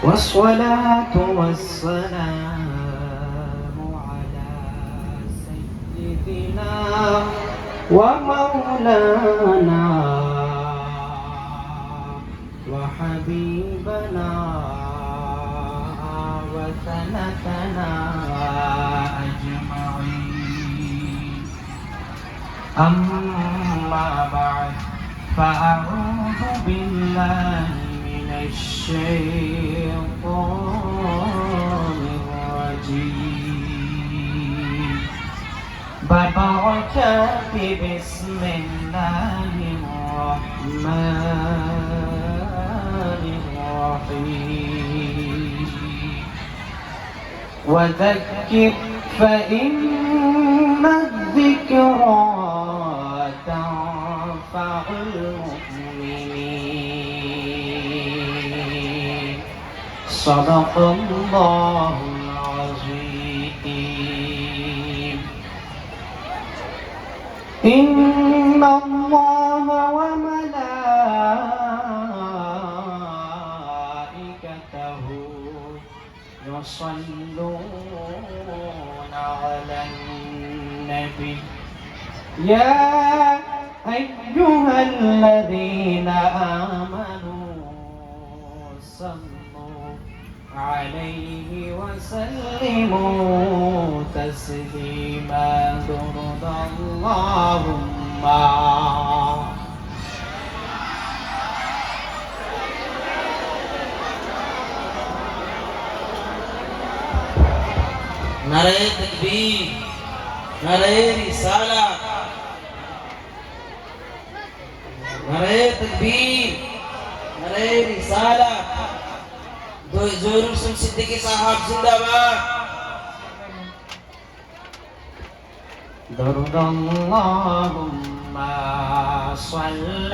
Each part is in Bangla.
والصلاة والسلام على سيدنا ومولانا وحبيبنا وسندنا أجمعين. أما بعد، فأعوذ بالله من الشيطان الرجيم. ببركات بسم الله الرحمن الرحيم. وذكر فإن الذكرى تنفع المؤمنين. صدق الله العظيم. إن الله وملائكته يصلون على النبي يا أيها الذين آمنوا صلوا عليه وسلموا تسليما. درد اللهم নারে তাকবীর, নারে রিসালাত, নারে তাকবীর, নারে রিসালাত। জহুরুল ইসলাম সিদ্দিকী সাহেব জিন্দাবাদ। درد اللهم صل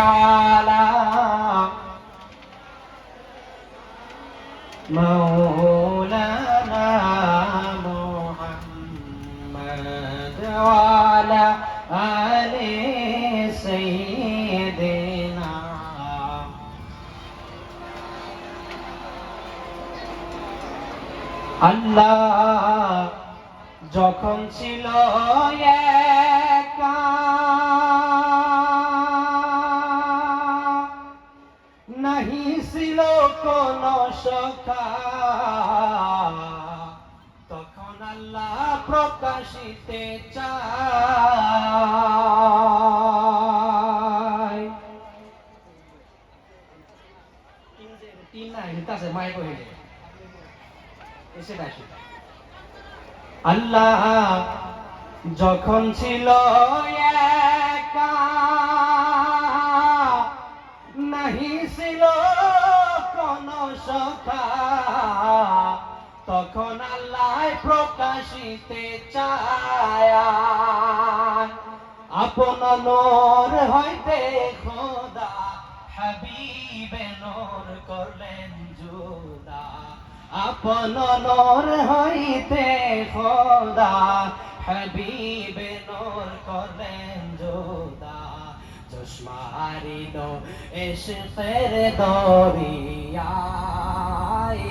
على مولانا محمد وعلى آل سيدنا. আল্লাহ যখন ছিল একা, নাহি ছিল কোন সখা, তখন আল্লাহ প্রকাশিতে চায়। আল্লাহ যখন ছিল একা, নাহি ছিল কোন সখা, তখন আল্লাহ প্রকাশিতে চায়। আপন নূর হইতে খোদা হাবিবে নূর করলেন জুদা। আপন নূর হইতে খোদা হাবিবে নূর করলেন জুদা। চশমারিল ইশকের দরিয়ায়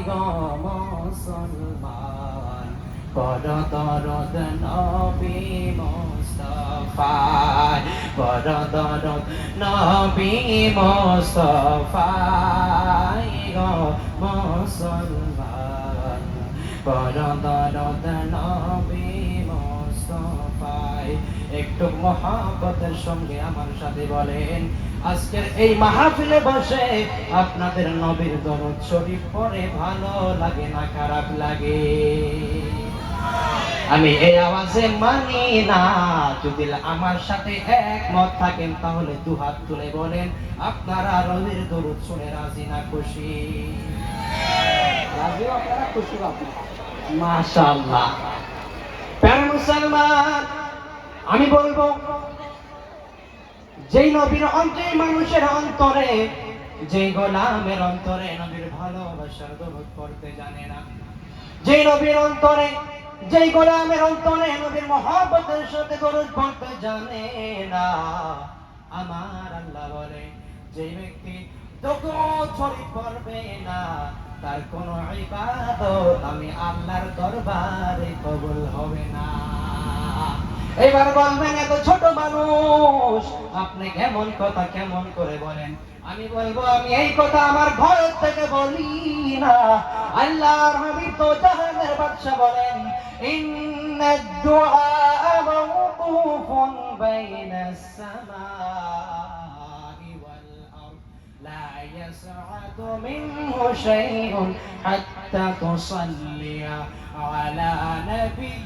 গো মুসলমান, কর দরদ নবী মুস্তাফায়, কর দরদ নবী মুস্তাফায় গো মুসলমান, কর দরদ নবী মুস্তাফায়। একটু মহব্বতের সঙ্গে আমার সাথে বলেন, আজকের এই মাহফিলে বসে আপনাদের নবীর দরুদ শরীফ পড়ে ভালো লাগে না খারাপ লাগে? আমি এই আওয়াজে মানি না। যদি আমার সাথে একমত থাকেন তাহলে দুহাত তুলে বলেন, আপনারা নবীর দরুদ শুনে রাজি না খুশি? রাজি? আপনারা খুশি? মাশাআল্লাহ। প্রিয় মুসলমান, আমি বলবো, যেই নবীর অন্তরে, মানুষের অন্তরে, যেই গোলামের অন্তরে নবীর ভালোবাসার দরুদ পড়তে জানে না, যেই নবীর অন্তরে, যেই গোলামের অন্তরে নবীর মহব্বতের সাথে দরুদ পড়তে জানে না, আমার আল্লাহ বলে, যেই ব্যক্তি দরুদ শরীফ পড়বে না, তার কোনো ইবাদত আমি আল্লাহর দরবারে কবুল হবে না। এবার বলবেন এত ছোট মানুষ আপনি কেমন কথা কেমন করে বলেন? আমি বলবো আমি এই কথা আমার ঘর থেকে বলি না। আল্লাহর হাবিব তো জাহানের বাদশা বলেন, ইন্নাদ দুআ মাওকুফুন বাইনাস সামাই ওয়াল আরদ লা ইয়াসআদু মিনহু শাইউন হাত্তা তুসাল্লিয়া আলা নাবিয়্যিক।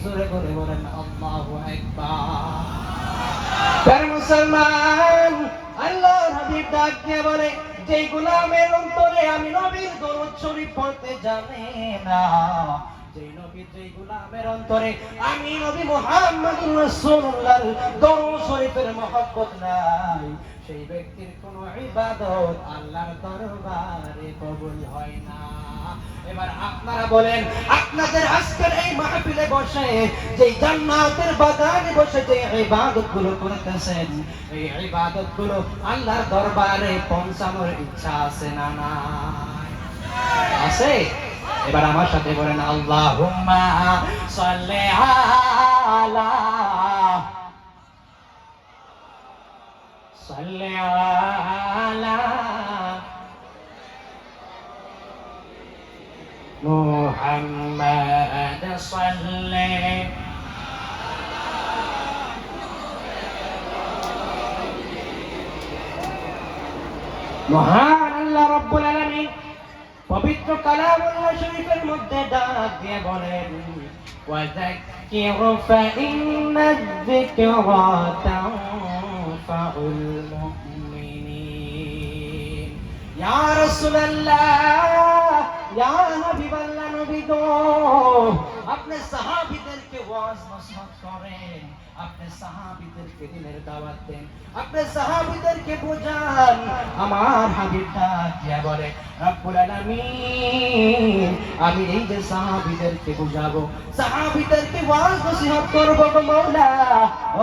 সূরা করে বলেন আল্লাহু আকবার। মুসলমান, আল্লাহর হাবিব ডাক দিয়ে বলে, যে গোলামের অন্তরে আমি নবীর দরুদ শরীফ পড়তে জানে না, যে নবীর যে গোলামের অন্তরে আমি নবী মুহাম্মদুর রাসূলুল্লাহর দরুদ শরীফের মহব্বত নাই, সেই ব্যক্তির কোনো ইবাদত আল্লাহর দরবারে কবুল হয় না। এবার আপনারা বলেন, আপনাদের আজকের এই মাহফিলে বসে যে জান্নাতের বাগানে বসে যে ইবাদতগুলো করতেছেন, এই ইবাদতগুলো আল্লাহর দরবারে পৌঁছানোর ইচ্ছা আছে না নাই? আছে? এবার আমার সাথে বলেন আল্লাহুম্মা সাল্লি আলা সাল্লি আলা মুহাম্মাদ সাল্লি মহান আল্লাহ রাব্বুল আলামিন পবিত্র কালামুল্লাহ শরীফের মধ্যে ডাক দিয়ে বলেন, ওয়াযাক্কির ফাইন্নায যিকরা তানফাউল মুমিনিন। ইয়া রাসূলুল্লাহ, ইয়া হাবিবাল্লাহ, নবী গো, আপনি সাহাবীদেরকে ওয়াজ নসিহত করেন, আপনি সাহাবীদেরকে দিনের দাওয়াত দেন, আপনি সাহাবীদেরকে বোঝান। আমার হাবিব ডাক দিয়া বলে, রব্বুল আলামিন, আমি এই যে সাহাবীদেরকে বুঝাবো, সাহাবীদেরকে ওয়াজ নসিহত করব গো মাওলা,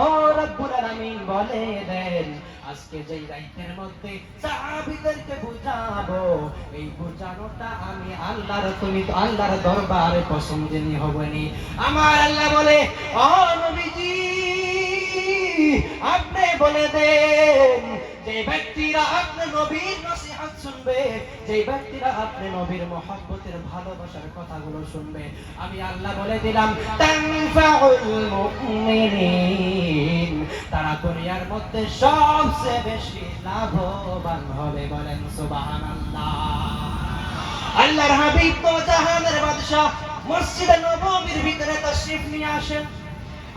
ও রব্বুল আলামিন বলে দেন, আজকে যেই রাইতের মধ্যে সাহাবীদেরকে বুঝাবো, এই বুঝানোটা আমি আল্লাহর, তুমি তো আল্লাহর দরবারে পছন্দনীয় হবেনি। আমার আল্লাহ বলে, ও নবীজি, আপনি বলে দেন, যে ব্যক্তিরা আপনি নবীর নসিহত শুনবে, যে ব্যক্তিরা আপনি নবীর মহব্বতের ভালোবাসার কথাগুলো শুনবে, আমি আল্লাহ বলে দিলাম, তানফাউল মুমিনিন, তারা দুনিয়ার মধ্যে সবচেয়ে বেশি লাভবান হবে। বলেন সুবহানাল্লাহ। আল্লাহর হাবিব তো জাহানের বাদশা মসজিদে নববীর ভিতরে তাশরীফ নিয়ে আসেন।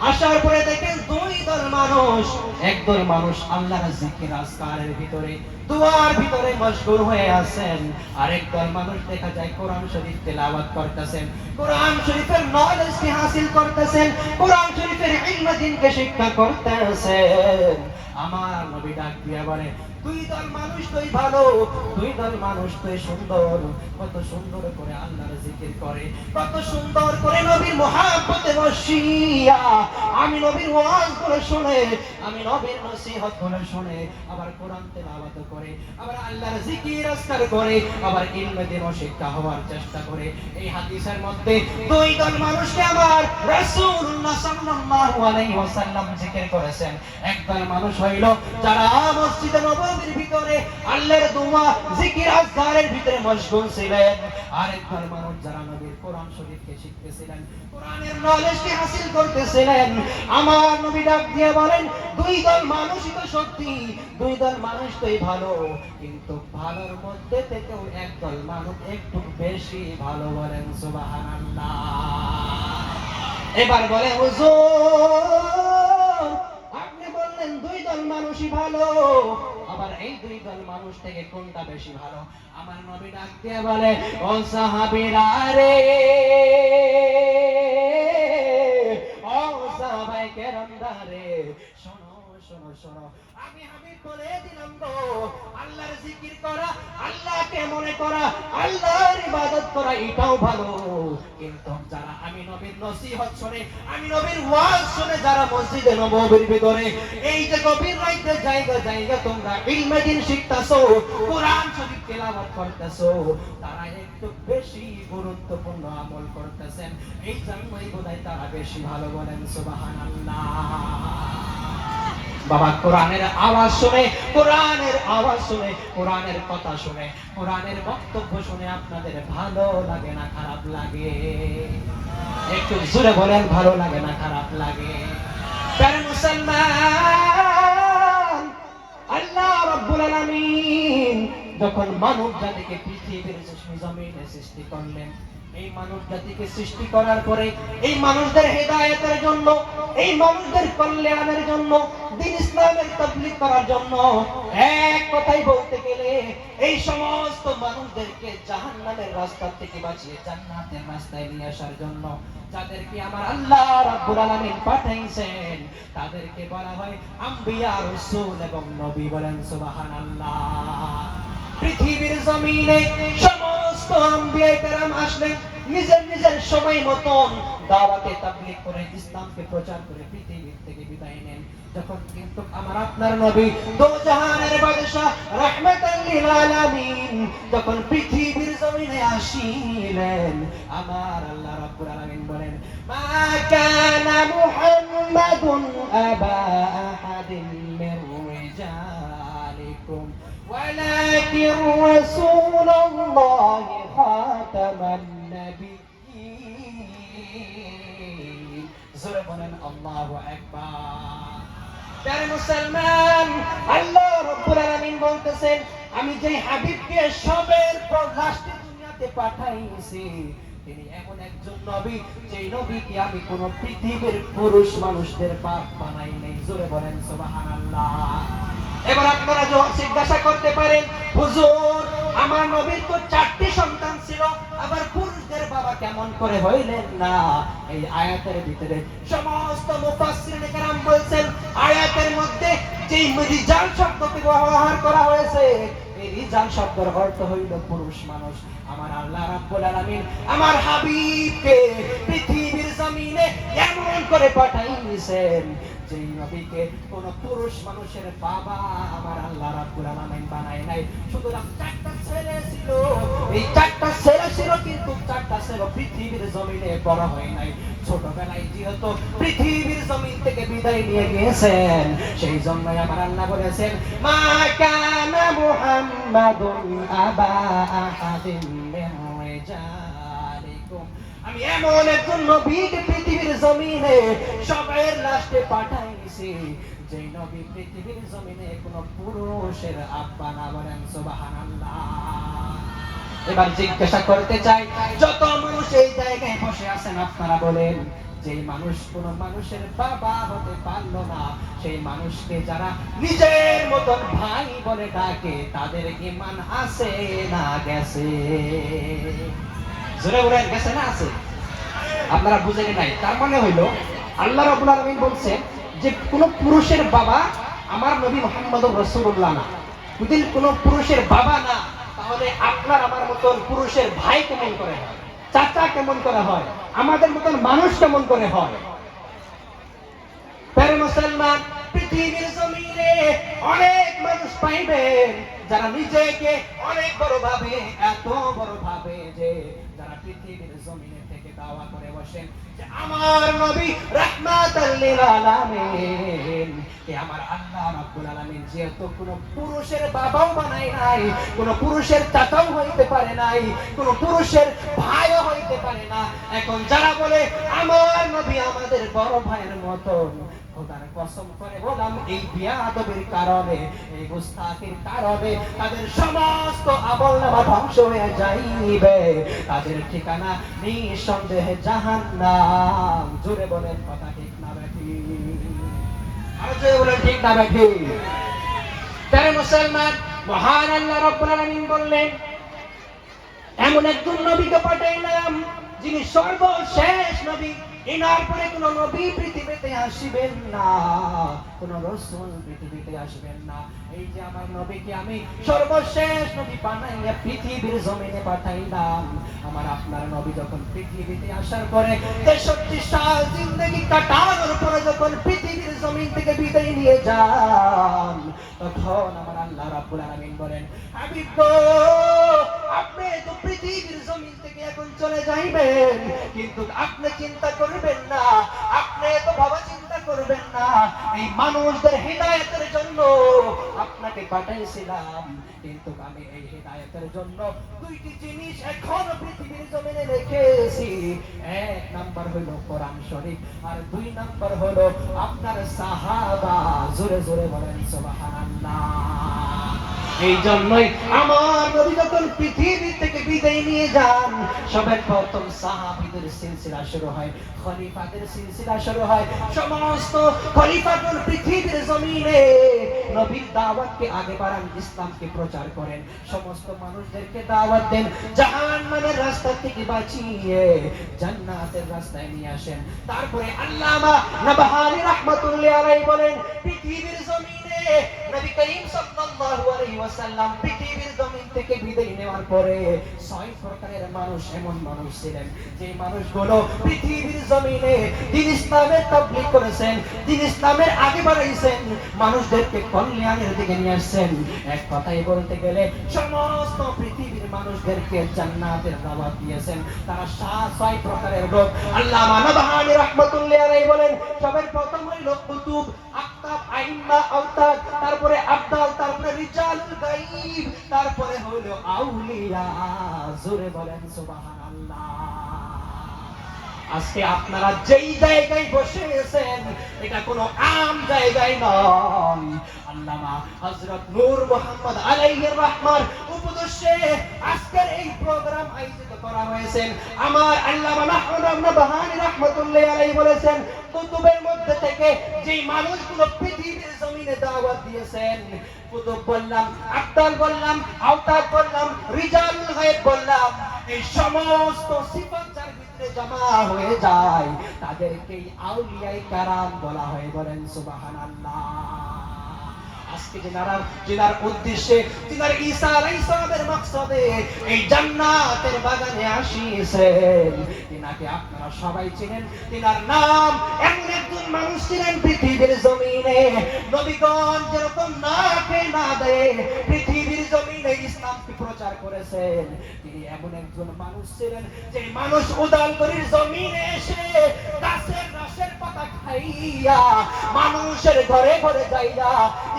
আসার পরে দেখেন দুই দল মানুষ, একদল মানুষ আল্লাহর জিকির আজকারের ভিতরে দুয়ার ভিতরে মশগুল হয়ে আছেন, আরেক দল মানুষ দেখা যায় কোরআন শরীফ তেলাওয়াত করতেছেন, কোরআন শরীফের নলেজকে হাসিল করতেছেন, কোরআন শরীফের ইলম দ্বীনকে শিক্ষা করতেছেন। আমার নবী ডাক দিয়া বলে, দুই দল মানুষ তুই ভালো, দুই দল মানুষ তুই সুন্দর, কত সুন্দর করে আল্লাহর জিকির করে, কত সুন্দর করে নবীর মহব্বতে বসিয়া আমি নবীর ওয়াজ করে শুনে, আমি নবীর নসিহত করে শুনে, আবার কোরআন তেলাওয়াত করে, আবার আল্লাহর জিকির আজকার করে, আবার ইলম দ্বীন শিক্ষা হওয়ার চেষ্টা করে। এই হাদিসের মধ্যে দুই দল মানুষকে আমার রাসূলুল্লাহ সাল্লাল্লাহু আলাইহি ওয়াসাল্লাম জিকির করেছেন। একদল মানুষ হইল যারা মসজিদে নববীর ভিতরে আল্লাহর দোয়া জিকির আজকারের ভিতরে মশগুল ছিলেন, আরেকদল মানুষ যারা নবীর কোরআন শরীফকে শিখতেছিলেন, কোরআনের নলেজকে হাসিল করতেছিলেন। আমার নবী ডাক দিয়ে বলেন, দুই দল মানুষই তো সত্যি, দুই দল মানুষ তোই ভালো, কিন্তু ভালোর মধ্যে থেকেও একদল মানুষ একটু বেশি ভালো। বলেন সুবহানাল্লাহ। এবার বলে, হুজুর আপনি বললেন দুই দল মানুষই ভালো, আবার এই দুই দল মানুষ থেকে কোনটা বেশি ভালো? আমার নবী ডাক দিয়ে বলে, ও সাহাবীরা রে, ও সাহাবায়ে রাতের অন্ধারে শোনো শোনো শোনো, আমি হাবিব বলে দিলাম গো, আল্লাহর জিকির করা, আল্লাহকে মনে করা, আল্লাহর ইবাদত করা এটাও ভালো, কিন্তু যারা আমি নবীর নসিহত শুনে, আমি নবীর ওয়াজ শুনে যারা মসজিদে নববীর ভিতরে এই যে গভীর রাতে জায়গা জায়গা তোমরা ইলমে দ্বীন শিখতাছো, কোরআন শরীফ তেলাওয়াত করতেছো, তারা একটু বেশি গুরুত্বপূর্ণ আমল করতেছেন, এই জন্যই বোধহয় তারা বেশি ভালো। বলেন সুবহানাল্লাহ। বাবা, কোরআনের আওয়াজ শুনে, কোরআনের আওয়াজ শুনে, কোরআনের কথা শুনে, কোরআনের বক্তব্য শুনে আপনাদের ভালো লাগে না খারাপ লাগে? একটু জোরে বলেন, ভালো লাগে না খারাপ লাগে? প্রিয় মুসলমান, আল্লাহ রাব্বুল আলামিন যখন মানব জাতিকে পৃথিবীর জমিনে সৃষ্টি করলেন, এই মানব জাতিকে সৃষ্টি করার পরে এই মানুষদের হেদায়েতের জন্য, এই মানুষদের কল্যাণের জন্য, দ্বীন ইসলামের তাবলীগ করার জন্য, এক কথাই বলতে গেলে এই সমস্ত মানুষদেরকে জাহান্নামের রাস্তা থেকে বাঁচিয়ে জান্নাতের রাস্তায় নিয়ে আসার জন্য যাদেরকে আমার আল্লাহ রাব্বুল আলামিন পাঠাইছেন তাদেরকে বলা হয় আম্বিয়া, রাসূল এবং নবী। বলেন সুবহানাল্লাহ। পৃথিবীর জমিনে সমস্ত আম্বিয়া কেরাম আসলেন, নিজের নিজের সময় মতন দাওয়াতে তাবলীগ করে ইসলামকে প্রচার করে পৃথিবীর থেকে বিদায় নেন। যখন কিন্তু আমার আপনার নবী দো জাহানের বাদশা রাহমাতাল লিল আলামিন যখন পৃথিবীর জমিনে আসিলেন, আমার আল্লাহ রাব্বুল আলামিন বলেন, মা কানা মুহাম্মাদুন আবা আহাদিন মির রিজালিকুম ওয়ালাকিন রাসূলুল্লাহি খাতামান নাবিয়্যিন। জোরে বলেন আল্লাহু আকবার। প্রিয় মুসলমান, আল্লাহ রাব্বুল আলামিন বলতেছেন, আমি যে হাবিবকে সবের পর লাস্টে দুনিয়াতে পাঠাইছি তিনি এমন একজন নবী, যে নবীকে আমি কোন পৃথিবীর পুরুষ মানুষদের বাপ বানাই নাই। জোরে বলেন সুবহানাল্লাহ। এবার আপনারা জিজ্ঞাসা করতে পারেন, হুজুর আমার নবীর তো 4টি সন্তান ছিল, আবার পুরুষদের বাবা কেমন করে হইলেন না? এই আয়াতের ভিতরে সমস্ত মুফাসসিরিন কেরাম বলেন, আয়াতের মধ্যে যে রিজাল শব্দটি ব্যবহার করা হয়েছে, এই রিজাল শব্দের অর্থ হইল পুরুষ মানুষ। আমার আল্লাহ রাব্বুল আলামিন আমার হাবিবকে পৃথিবীর জমিনে এমন করে পাঠাইছেন যে নবীকে কোন পুরুষ মানুষের বাবা আমার আল্লাহ রাব্বুল আলামিন বানায় নাই। সুতরাং 4টা ছেলে ছিল, এই 4টা ছেলে ছিল, কিন্তু 4টা ছেলে পৃথিবীর জমিনে বড় হয় নাই। ছোটবেলায় যেহেতু পৃথিবীর জমিন থেকে বিদায় নিয়ে গিয়েছেন, সেই জন্যই আমার আল্লাহ বলেছেন, মা কানা মুহাম্মাদুন আবা আহাদিন মির রিজালিকুম। আমি এমন একজন নবীকে পৃথিবীর জমিনে সবের লাস্টে পাঠাইছি যে নবী পৃথিবীর জমিনে কোন পুরুষের আব্বা না। বলেন সুবহানাল্লাহ। এবার জিজ্ঞাসা করতে চাই, যত মানুষ এই জায়গায় বসে আছেন আপনারা বলেন, যে মানুষ কোন মানুষের বাবা হতে পারলো না, সেই মানুষকে যারা নিজের মতন ভাই বলে ডাকে, তাদের ঈমান আছে না গেছে? জোরে বলেন, গেছে না আছে? আপনারা বুঝেন নাই। তার মানে হইল আল্লাহ রাব্বুল আলামিন বলছেন যে কোন পুরুষের বাবা আমার নবী মুহাম্মদুর রাসূলুল্লাহ না। যদি কোন পুরুষের বাবা না, তাহলে আপনার আমার মতন পুরুষের ভাই কেমন করে হয়, চাচা কেমন করে হয়, আমাদের মতন মানুষ কেমন করে হয়? প্রিয় মুসলমান, পৃথিবীর জমিনে অনেক মানুষ পাইবেন যারা নিজেকে অনেক বড় ভাবে, এত বড় ভাবে যে যারা পৃথিবীর জমিনে থেকে দাওয়া করে বসেন যে আমার নবী রাহমাতাল লিল আলামিন। আমার আল্লাহ রাব্বুল আলামিন যেহেতু কোন পুরুষের বাবাও বানায় নাই, কোন পুরুষের চাচাও হইতে পারে নাই, কোন পুরুষের ভাইও হইতে পারে না, এখন যারা বলে আমার নবী আমাদের বড় ভাইয়ের মতন, খোদার কসম করে বললাম, এই বিয়াদবির কারণে, এই গুস্তাখির কারণে তাদের সমস্ত আমলনামা ধ্বংস হয়ে যাইবে, তাদের ঠিকানা নিঃসন্দেহে জাহান্নাম। জোরে বলেন কথা ঠিক না বেঠিক? আর জোরে বলেন ঠিক না বেঠিক? প্রিয় মুসলমান, মহান আল্লাহ রাব্বুল আলামিন বললেন, এমন একজন নবীকে পাঠাইলাম যিনি সর্বশেষ নবী, ইনার পরে কোন নবী পৃথিবীতে আসিবেন না, কোন রাসূল পৃথিবীতে আসবেন না। এই যে আমার নবীকে আমি সর্বশেষ নবী বানাইয়া পৃথিবীর জমিনে পাঠাইলাম, আমার আপনার নবী যখন পৃথিবীতে আসার পরে 63 সাল জিন্দেগি কাটানোর পরে যখন পৃথিবীর জমিন থেকে বিদায় নিয়ে যান, তখন আমার আল্লাহ রাব্বুল আলামিন বলেন, হাবিব গো, আপনি তো পৃথিবীর জমিন থেকে এখন চলে যাইবেন, কিন্তু আপনি চিন্তা করবেন না, আপনি তো বাবা চিন্তা করবেন না, এই মানুষদের হিদায়াতের জন্য আপনাকে পাঠাইছিলাম, কিন্তু আমি এই হিদায়াতের জন্য দুইটি জিনিস এখনো পৃথিবীর জমিনে রেখেছি। এক নাম্বার হলো কোরআন শরীফ, আর দুই নাম্বার হলো আপনার সাহাবা। জোরে জোরে বলেন সুবহানাল্লাহ। এই জন্যই আমার নবী যখন পৃথিবী থেকে বিদায় নিয়ে যান, সবার প্রথম সাহাবীদের সিলসিলা শুরু হয়, খলিফাদের সিলসিলা শুরু হয়। সমস্ত খলিফাগণ পৃথিবীর জমিনে নবীর দাওয়াতকে আগে বাড়ান, ইসলামকে প্রচার করেন, সমস্ত মানুষদেরকে দাওয়াত দেন, জাহান্নামের রাস্তা থেকে বাঁচিয়ে জান্নাতের রাস্তায় নিয়ে আসেন। তারপরে আল্লামা নবহানী রাহমাতুল্লাহি আলাইহি বলেন, পৃথিবীর জমিনে নবী করিম সাল্লাল্লাহু আলাইহি ওয়াসাল্লাম পৃথিবীর জমিন থেকে বিদায় নেওয়ার পরে 6 প্রকারের মানুষ এমন মানুষ ছিলেন, যে মানুষগুলো পৃথিবীর জমিনে দ্বীন ইসলামের তাবলীগ করেছেন, দ্বীন ইসলামের আগে বাড়াইছেন, মানুষদেরকে কল্যাণের দিকে নিয়ে আসছেন। এক কথায় বলতে গেলে সমস্ত পৃথিবীর মানুষদেরকে জান্নাতের দাওয়াত দিয়েছেন। তারা 6 প্রকারের লোক। আল্লামা নবহানী রাহমাতুল্লাহি আলাইহি বলেন, সবার প্রথম হইল কুতুব, আকতাব, আইম্মা, আওতাদ, তারপরে আবদাল, তারপরে রিজালুল গায়ব, তারপরে হলো আউলিয়া। জোরে বলেন সুবহানাল্লাহ। আজকে আপনারা যেই জায়গায় বসে আছেন, এটা কোনো আম জায়গায় নয়। আল্লামা হযরত নূর মোহাম্মদ আলাইহির রহমান উপদেশে আজকের এই প্রোগ্রাম আয়োজিত করা হয়েছে। আমার আল্লামা নবহানী রাহমাতুল্লাহি আলাইহি বলেছেন, কুতুবের মধ্যে থেকে যেই মানুষগুলো পৃথিবীর জমিনে দাওয়াত দিয়েছেন, কুতুব বললাম, আবদাল বললাম, আওতাদ বললাম, রিজালুল গায়ব বললাম, এই সমস্ত সিফাত যার ভিতরে জমা হয়ে যায়, তাদেরকেই আউলিয়ায়ে কারাম বলা হয়। বলেন সুবহানাল্লাহ। আজকে যেনার উদ্দেশ্যে, যেনার ঈসা আলাইহিস সালামের মাকসাদে এই জান্নাতের বাগানে আসিয়েছেন, তিনাকে আপনারা সবাই চিনেন। তিনার নাম এমন একজন মানুষ ছিলেন পৃথিবীর জমিনে, নবীগণ যেরকম না খেয়ে না দেয় পৃথিবীর জমিনে ইসলামকে প্রচার করেছেন, তিনি এমন একজন মানুষ ছিলেন যে মানুষ উদালগুড়ির জমিনে এসে গাছের রসের পাতা খাইয়া মানুষের ঘরে ঘরে যাইয়া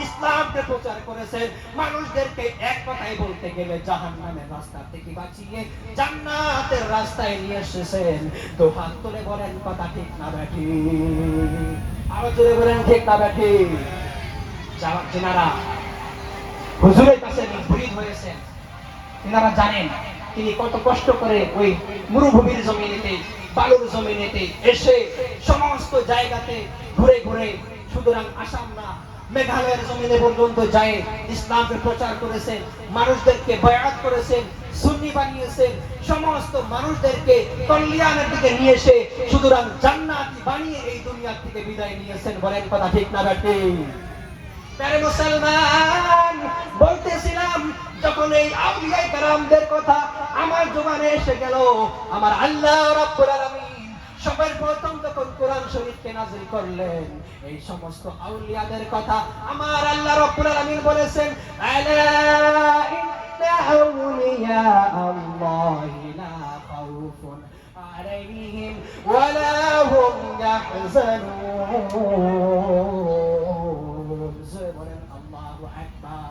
ইসলামকে প্রচার করেছেন। মানুষদেরকে এক কথায় বলতে গেলে জাহান্নামের রাস্তা থেকে বাঁচিয়ে জান্নাতের রাস্তায় নিয়ে এসেছেন। তো হাত তুলে বলেন কথা ঠিক না ব্যাঠিক? আরো জোরে বলেন ঠিক না ব্যাঠিক? যারা হুজুরের কাছে মুরিদ হয়েছেন, তিনারা জানেন তিনি কত কষ্ট করে ওই মরুভূমির জমিনেতে, বালুর জমিনেতে এসে সমস্ত জায়গাতে ঘুরে ঘুরে, সুতরাং আসাম না মেঘালয়ের জমিনে পর্যন্ত যায় ইসলামকে প্রচার করেছেন, মানুষদেরকে বায়াত করেছেন, সুন্নি বানিয়েছেন, সমস্ত মানুষদেরকে কল্যাণের দিকে নিয়ে এসে সুতরাং জান্নাতি বানিয়ে এই দুনিয়া থেকে বিদায় নিয়েছেন। বলেন কথা ঠিক না ব্যাঠিক? প্যারে মুসলমান, বলতেছিলাম যখন এই আউলিয়ায়ে কেরামদের কথা আমার জবানে এসে গেল, আমার আল্লাহ রাব্বুল আলামিন সবার প্রথম যখন কোরআন শরীফকে নাযিল করলেন, এই সমস্ত আউলিয়াদের কথা আমার আল্লাহ রাব্বুল আলামিন বলেছেন, আলা ইন্না আউলিয়া আল্লাহি লা খাউফুন আলাইহিম ওয়া লা হুম ইয়াহজানুন। জোরে বলেন আল্লাহু আকবার।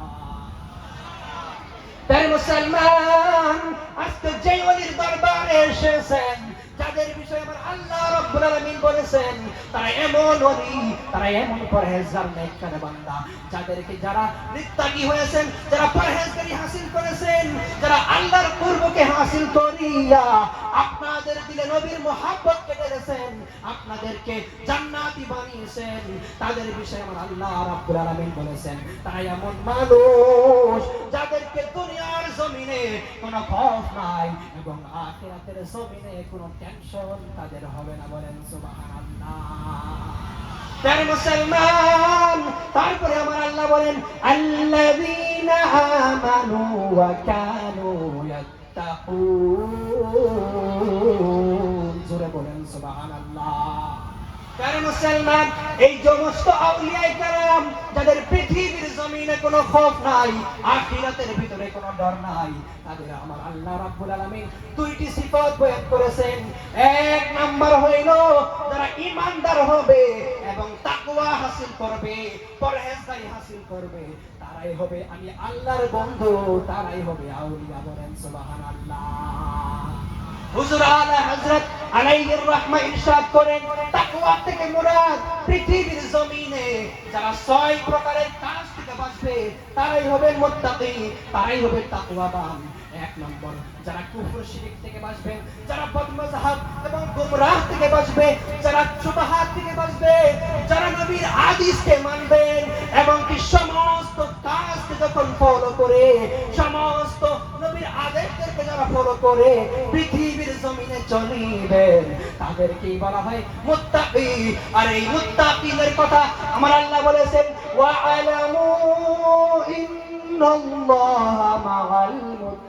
তাই মুসলমান, আজকে যে ওলির দরবারে এসেছেন, যাদের বিষয়ে আমার আল্লাহ রাব্বুল আলামিন বলেছেন তারা এমন ওলি, তারা এমন পরহেজগার নেককার বান্দা, যাদেরকে যারা নিত্যাগী হয়েছেন, যারা পরহেজগারি হাসিল করেছেন, যারা আল্লাহর কুরবকে হাসিল করিয়া আপনাদের দিলে নবীর মুহাব্বত কেটেছেন, আপনাদেরকে জান্নাতি বানিয়েছেন, তাদের বিষয়ে আমার আল্লাহ রাব্বুল আলামিন বলেছেন তারা এমন মানুষ যাদেরকে দুনিয়ার জমিনে কোনো খৌফ নাই এবং আখিরাতের জমিনে কোনো টেনশন তাদের তাদের হবে না, বলেন সুবহানাল্লাহ। তার মুসলমান, তারপরে আমার আল্লাহ বলেন আল্লাযীনা আমানু ওয়া কানু ইয়াত্তাকুন, জোরে বলেন সুবহানাল্লাহ। তার মুসলমান, এই সমস্ত আউলিয়ায়ে কেরাম যাদের পৃথিবীর জমিনে কোনো খৌফ নাই, আখিরাতের ভিতরে কোনো ডর নাই, তাদের আমার আল্লাহ রাব্বুল আলামিন দুইটি সিফাত বয়ান করেছেন। এক নাম্বার হইল যারা ঈমানদার হবে এবং তাকওয়া হাসিল করবে, পরহেজগারি হাসিল করবে, তারাই হবে আমি আল্লাহর বন্ধু, তারাই হবে আউলিয়া, বলেন সুবহানাল্লাহ। হুজুর আলা হযরত আলাইহির রাহমা ইরশাদ করেন তাকওয়া থেকে মুরাদ পৃথিবীর জমিনে যারা 6 প্রকারের কাজ থেকে বাঁচবে তারাই হবে মুত্তাকি, তারাই হবে তাকওয়াবান। এক নম্বর, যারা কুফর শিরক থেকে বাঁচবে, যারা বদমাযহাব এবং গুমরাহ থেকে বাঁচবে, যারা শুবহাত থেকে বাঁচবে, যারা নবীর হাদিসকে মানবেন এবং কি সমস্ত কাজকে যখন ফলো করে, সমস্ত নবীর আদেশকে যারা ফলো করে পৃথিবীর জমিনে চলিবেন, তাদেরকেই বলা হয় মুত্তাকি। আর এই মুত্তাকিদের কথা আমার আল্লাহ বলেছেন ওয়া আলামু ইন্নাল্লাহা মাআল মুত্তাকিন।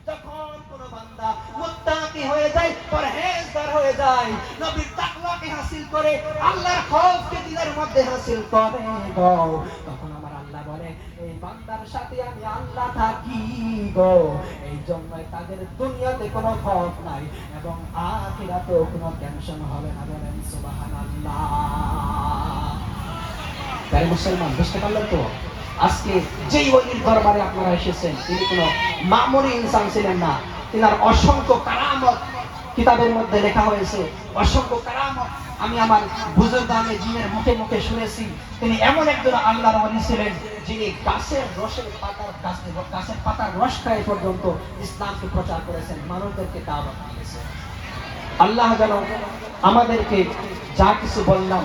যখন কোন বান্দা মুত্তাকি হয়ে যায়, পরহেজগার হয়ে যায়, নবীর তাকওয়াকে হাসিল করে, আল্লাহর খৌফকে দিলের মধ্যে হাসিল করে, তখন আমার আল্লাহ বলে এই বান্দার সাথে আমি আল্লাহ থাকি গো। এই জন্যই তাদের দুনিয়াতে কোনো খৌফ নাই এবং আখিরাতেও কোনো টেনশন হবে না, বলেন সুবহানাল্লাহ। তাই মুসলমান, বুঝতে পারলেন তো? আজকে যেই ওলির দরবারে আপনারা এসেছেন, তিনি কোনো মামুলি ইনসান ছিলেন না। তিনার অসংখ্য কারামত কিতাবের মধ্যে লেখা হয়েছে, অসংখ্য কারামত আমি আমার বুজুর্গানে জিনের মুখে মুখে শুনেছি। তিনি এমন একজন আল্লাহর ওলি ছিলেন যিনি গাছের পাতার রস খায় পর্যন্ত ইসলামকে প্রচার করেছেন, মানুষদেরকে দাওয়াত দিয়েছেন। আল্লাহ যেন আমাদেরকে যা কিছু বললাম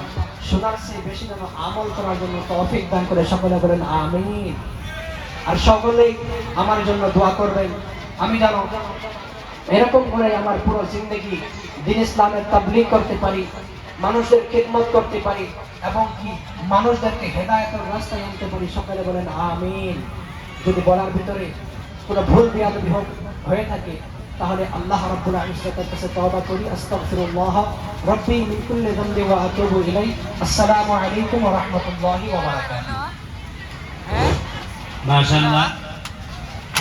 শোনার চেয়ে বেশি যেন আমল করার জন্য তৌফিক দান করে, সকলে বলেন আমিন। আর সকলেই আমার জন্য দোয়া করবেন, আমি যেন এরকম করে আমার পুরো জিন্দেগি দ্বীন ইসলামের তাবলীগ করতে পারি, মানুষের খিদমত করতে পারি এবং কি মানুষদেরকে হেদায়েতের রাস্তায় আনতে পারি, সকলে বলেন আমিন। যদি বলার ভিতরে কোনো ভুল বিয়াদবি হয়ে থাকে তাহলে আল্লাহ রাব্বুল ইজ্জতের কাছে তওবা করি, আস্তাগফিরুল্লাহ রাব্বি মিন কুল্লি যামবি ওয়া আতুবু ইলাইহি। আসসালামু আলাইকুম ওয়া রাহমাতুল্লাহি ওয়া বারাকাতুহু। মাশাআল্লাহ।